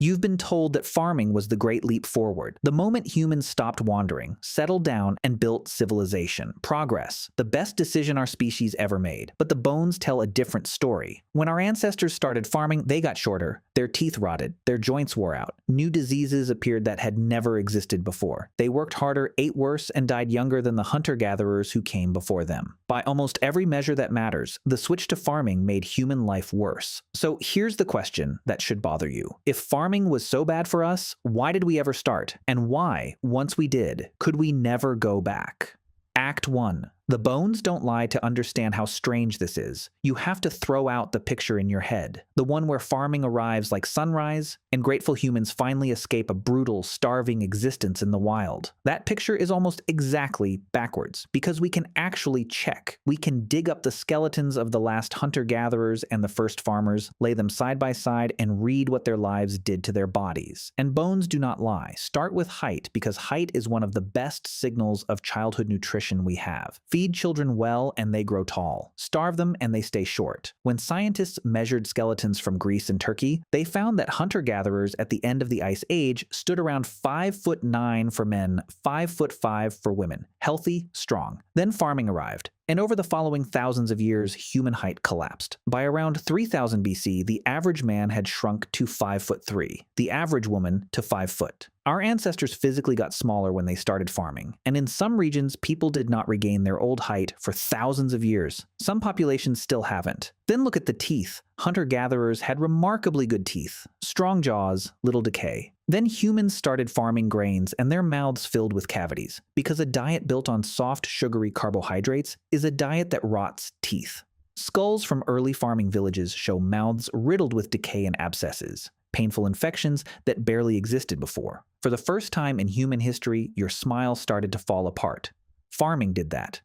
You've been told that farming was the great leap forward. The moment humans stopped wandering, settled down, and built civilization. Progress. The best decision our species ever made. But the bones tell a different story. When our ancestors started farming, they got shorter. Their teeth rotted. Their joints wore out. New diseases appeared that had never existed before. They worked harder, ate worse, and died younger than the hunter-gatherers who came before them. By almost every measure that matters, the switch to farming made human life worse. So here's the question that should bother you. If farming was so bad for us, why did we ever start? And why, once we did, could we never go back? Act 1. The bones don't lie to understand how strange this is. You have to throw out the picture in your head. The one where farming arrives like sunrise, and grateful humans finally escape a brutal, starving existence in the wild. That picture is almost exactly backwards, because we can actually check. We can dig up the skeletons of the last hunter-gatherers and the first farmers, lay them side by side, and read what their lives did to their bodies. And bones do not lie. Start with height, because height is one of the best signals of childhood nutrition we have. Feed children well and they grow tall. Starve them and they stay short. When scientists measured skeletons from Greece and Turkey, they found that hunter-gatherers at the end of the Ice Age stood around 5'9" for men, 5'5" for women. Healthy, strong. Then farming arrived. And over the following thousands of years, human height collapsed. By around 3000 BC, the average man had shrunk to 5'3", the average woman to 5 foot. Our ancestors physically got smaller when they started farming, and in some regions, people did not regain their old height for thousands of years. Some populations still haven't. Then look at the teeth. Hunter-gatherers had remarkably good teeth, strong jaws, little decay. Then humans started farming grains and their mouths filled with cavities, because a diet built on soft, sugary carbohydrates is a diet that rots teeth. Skulls from early farming villages show mouths riddled with decay and abscesses, painful infections that barely existed before. For the first time in human history, your smile started to fall apart. Farming did that.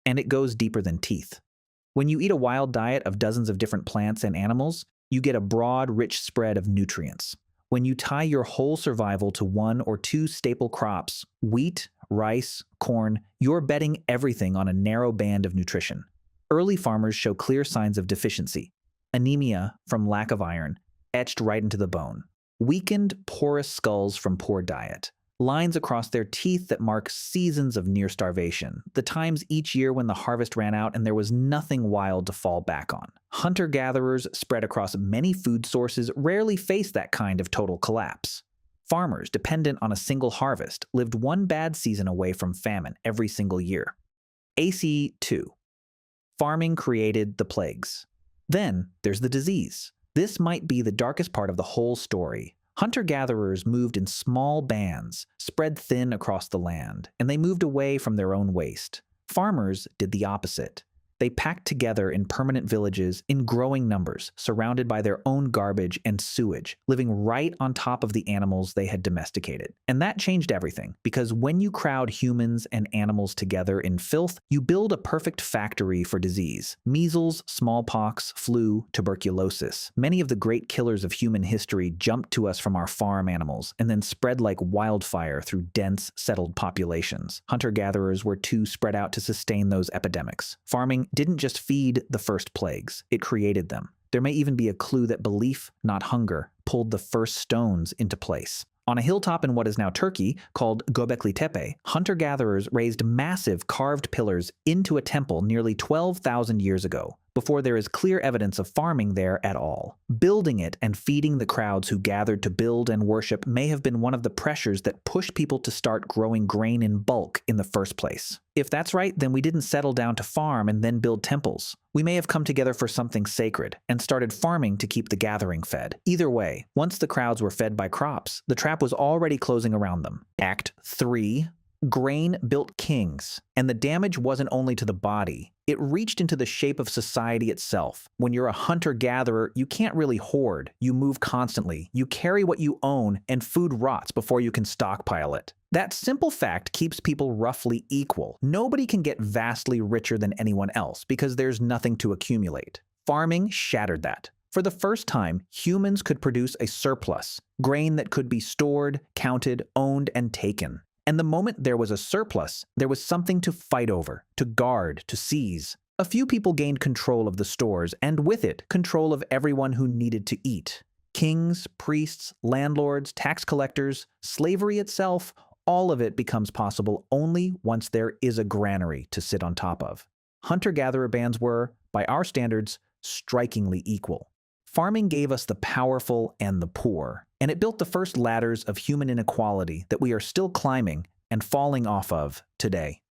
And it goes deeper than teeth. When you eat a wild diet of dozens of different plants and animals, you get a broad, rich spread of nutrients. When you tie your whole survival to one or two staple crops, wheat, rice, corn, you're betting everything on a narrow band of nutrition. Early farmers show clear signs of deficiency. Anemia from lack of iron, etched right into the bone. Weakened, porous skulls from poor diet. Lines across their teeth that mark seasons of near starvation, the times each year when the harvest ran out and there was nothing wild to fall back on. Hunter-gatherers spread across many food sources rarely face that kind of total collapse. Farmers, dependent on a single harvest, lived one bad season away from famine every single year. AC 2. Farming created the plagues. Then there's the disease. This might be the darkest part of the whole story. Hunter-gatherers moved in small bands, spread thin across the land, and they moved away from their own waste. Farmers did the opposite. They packed together in permanent villages in growing numbers, surrounded by their own garbage and sewage, living right on top of the animals they had domesticated. And that changed everything, because when you crowd humans and animals together in filth, you build a perfect factory for disease. Measles, smallpox, flu, tuberculosis. Many of the great killers of human history jumped to us from our farm animals, and then spread like wildfire through dense, settled populations. Hunter-gatherers were too spread out to sustain those epidemics. Farming didn't just feed the first plagues, it created them. There may even be a clue that belief, not hunger, pulled the first stones into place. On a hilltop in what is now Turkey, called Göbekli Tepe, hunter-gatherers raised massive carved pillars into a temple nearly 12,000 years ago, before there is clear evidence of farming there at all. Building it and feeding the crowds who gathered to build and worship may have been one of the pressures that pushed people to start growing grain in bulk in the first place. If that's right, then we didn't settle down to farm and then build temples. We may have come together for something sacred and started farming to keep the gathering fed. Either way, once the crowds were fed by crops, the trap was already closing around them. Act 3. Grain built kings, and the damage wasn't only to the body. It reached into the shape of society itself. When you're a hunter-gatherer, you can't really hoard. You move constantly. You carry what you own, and food rots before you can stockpile it. That simple fact keeps people roughly equal. Nobody can get vastly richer than anyone else because there's nothing to accumulate. Farming shattered that. For the first time, humans could produce a surplus, grain that could be stored, counted, owned, and taken. And the moment there was a surplus, there was something to fight over, to guard, to seize. A few people gained control of the stores, and with it, control of everyone who needed to eat. Kings, priests, landlords, tax collectors, slavery itself, all of it becomes possible only once there is a granary to sit on top of. Hunter-gatherer bands were, by our standards, strikingly equal. Farming gave us the powerful and the poor, and it built the first ladders of human inequality that we are still climbing and falling off of today.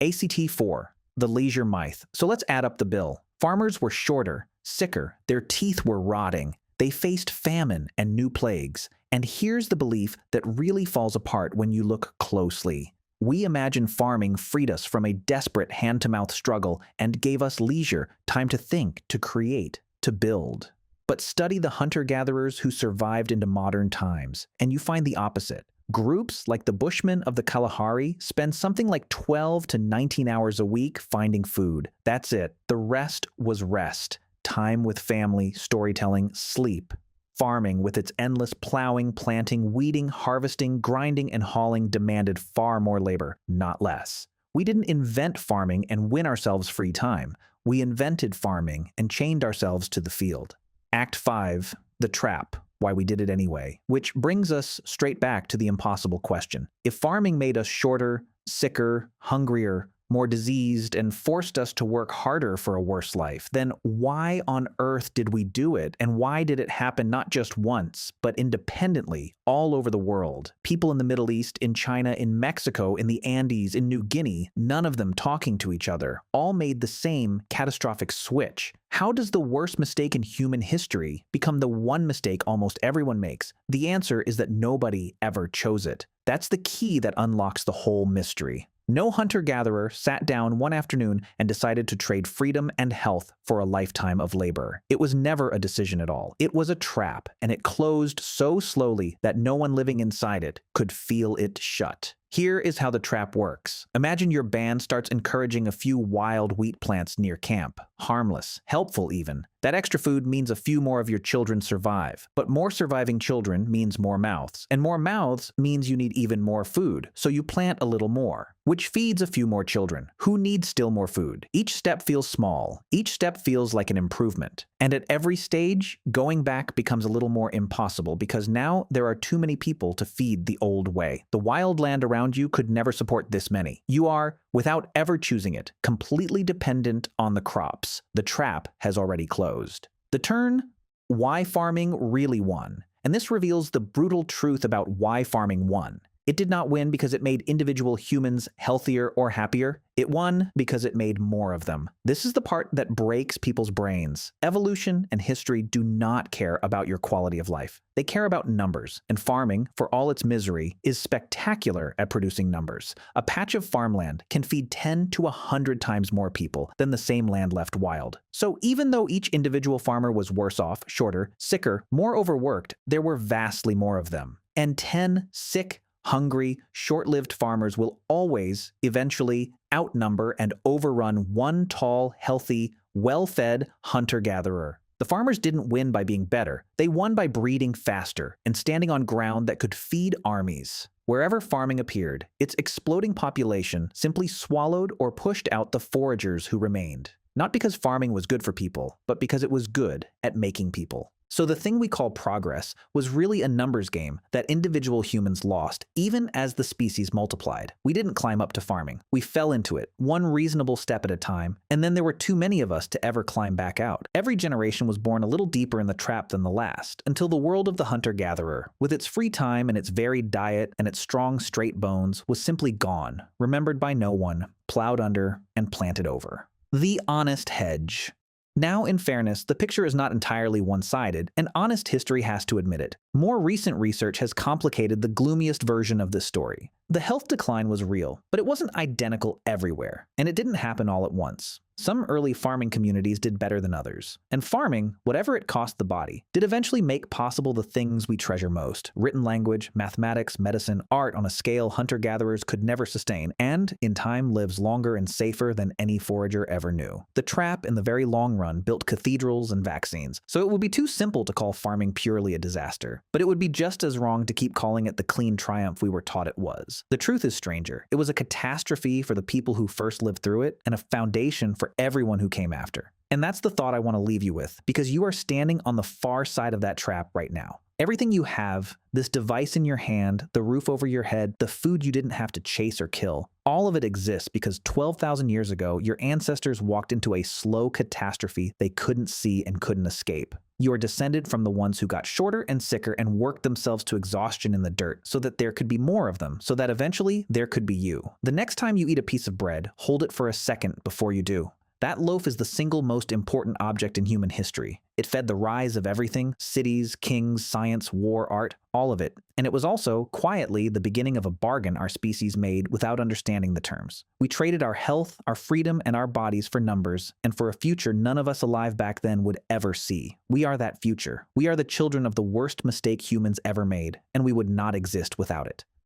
ACT 4, the leisure myth. So let's add up the bill. Farmers were shorter, sicker, their teeth were rotting, they faced famine and new plagues. And here's the belief that really falls apart when you look closely. We imagine farming freed us from a desperate hand-to-mouth struggle and gave us leisure, time to think, to create, to build. But study the hunter-gatherers who survived into modern times, and you find the opposite. Groups like the Bushmen of the Kalahari spend something like 12 to 19 hours a week finding food. That's it. The rest was rest. Time with family, storytelling, sleep. Farming, with its endless plowing, planting, weeding, harvesting, grinding, and hauling, demanded far more labor, not less. We didn't invent farming and win ourselves free time. We invented farming and chained ourselves to the field. Act 5, the trap, why we did it anyway, which brings us straight back to the impossible question. If farming made us shorter, sicker, hungrier, more diseased, and forced us to work harder for a worse life, then why on earth did we do it? And why did it happen not just once, but independently all over the world? People in the Middle East, in China, in Mexico, in the Andes, in New Guinea, none of them talking to each other, all made the same catastrophic switch. How does the worst mistake in human history become the one mistake almost everyone makes? The answer is that nobody ever chose it. That's the key that unlocks the whole mystery. No hunter-gatherer sat down one afternoon and decided to trade freedom and health for a lifetime of labor. It was never a decision at all. It was a trap, and it closed so slowly that no one living inside it could feel it shut. Here is how the trap works. Imagine your band starts encouraging a few wild wheat plants near camp. Harmless, helpful even. That extra food means a few more of your children survive. But more surviving children means more mouths. And more mouths means you need even more food. So you plant a little more, which feeds a few more children, who need still more food. Each step feels small. Each step feels like an improvement. And at every stage, going back becomes a little more impossible because now there are too many people to feed the old way. The wild land around you could never support this many. You are, without ever choosing it, completely dependent on the crops. The trap has already closed. The turn, why farming really won. And this reveals the brutal truth about why farming won. It did not win because it made individual humans healthier or happier. It won because it made more of them. This is the part that breaks people's brains. Evolution and history do not care about your quality of life. They care about numbers, and farming, for all its misery, is spectacular at producing numbers. A patch of farmland can feed 10 to 100 times more people than the same land left wild. So even though each individual farmer was worse off, shorter, sicker, more overworked, there were vastly more of them. And 10 sick, hungry, short-lived farmers will always, eventually, outnumber and overrun one tall, healthy, well-fed hunter-gatherer. The farmers didn't win by being better. They won by breeding faster and standing on ground that could feed armies. Wherever farming appeared, its exploding population simply swallowed or pushed out the foragers who remained. Not because farming was good for people, but because it was good at making people. So the thing we call progress was really a numbers game that individual humans lost, even as the species multiplied. We didn't climb up to farming. We fell into it, one reasonable step at a time, and then there were too many of us to ever climb back out. Every generation was born a little deeper in the trap than the last, until the world of the hunter-gatherer, with its free time and its varied diet and its strong, straight bones, was simply gone, remembered by no one, plowed under, and planted over. The honest hedge. Now, in fairness, the picture is not entirely one-sided, and honest history has to admit it. More recent research has complicated the gloomiest version of this story. The health decline was real, but it wasn't identical everywhere, and it didn't happen all at once. Some early farming communities did better than others. And farming, whatever it cost the body, did eventually make possible the things we treasure most: written language, mathematics, medicine, art on a scale hunter-gatherers could never sustain, and, in time, lives longer and safer than any forager ever knew. The trap, in the very long run, built cathedrals and vaccines, so it would be too simple to call farming purely a disaster. But it would be just as wrong to keep calling it the clean triumph we were taught it was. The truth is stranger. It was a catastrophe for the people who first lived through it, and a foundation for everyone who came after. And that's the thought I want to leave you with, because you are standing on the far side of that trap right now. Everything you have, this device in your hand, the roof over your head, the food you didn't have to chase or kill, all of it exists because 12,000 years ago, your ancestors walked into a slow catastrophe they couldn't see and couldn't escape. You are descended from the ones who got shorter and sicker and worked themselves to exhaustion in the dirt so that there could be more of them, so that eventually there could be you. The next time you eat a piece of bread, hold it for a second before you do. That loaf is the single most important object in human history. It fed the rise of everything: cities, kings, science, war, art, all of it. And it was also, quietly, the beginning of a bargain our species made without understanding the terms. We traded our health, our freedom, and our bodies for numbers, and for a future none of us alive back then would ever see. We are that future. We are the children of the worst mistake humans ever made, and we would not exist without it.